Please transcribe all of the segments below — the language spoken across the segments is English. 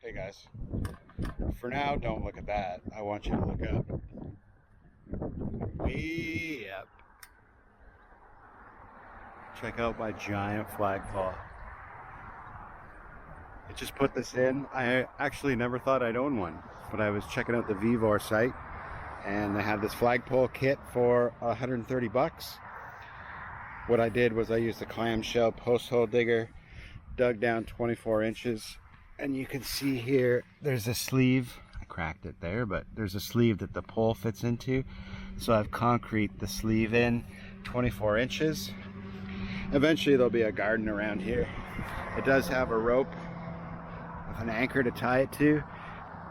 Hey guys, for now don't look at that. I want you to look up. Way up. Check out my giant flagpole. I just put this in. I actually never thought I'd own one, but I was checking out the VEVOR site and they have this flagpole kit for 130 bucks. What I did was I used a clamshell post hole digger, dug down 24 inches, and you can see here there's a sleeve. I cracked it there, but there's a sleeve that the pole fits into. So I've concrete the sleeve in 24 inches. Eventually there'll be a garden around here. It does have a rope with an anchor to tie it to,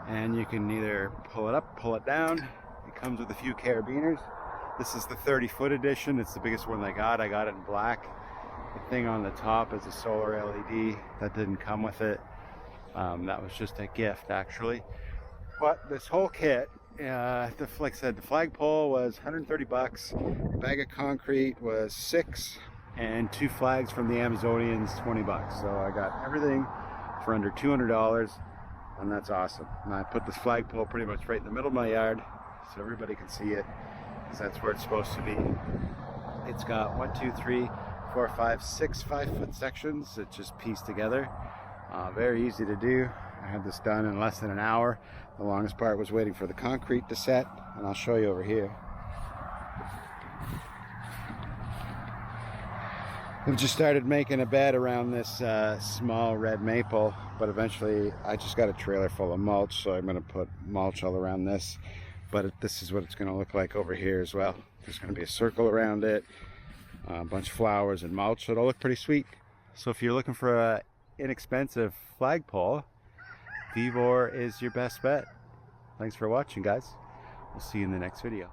and you can either pull it up, pull it down. It comes with a few carabiners. This is the 30-foot edition. It's the biggest one they got. I got it in black. The thing on the top is a solar LED. That didn't come with it. That was just a gift, actually. But this whole kit, like I said, the flagpole was 130 bucks. A bag of concrete was 6, and 2 flags from the Amazonians, 20 bucks. So I got everything for under $200, and that's awesome. And I put this flagpole pretty much right in the middle of my yard so everybody can see it, because that's where it's supposed to be. It's got 1, 2, 3, 4, 5, 6 5-foot sections that just piece together. Very easy to do. I had this done in less than an hour. The longest part was waiting for the concrete to set, and I'll show you over here. I've just started making a bed around this small red maple, but eventually I just got a trailer full of mulch, so I'm going to put mulch all around this. But this is what it's going to look like over here as well. There's going to be a circle around it, a bunch of flowers and mulch, so it'll look pretty sweet. So if you're looking for a inexpensive flagpole, VEVOR is your best bet. Thanks for watching, guys. We'll see you in the next video.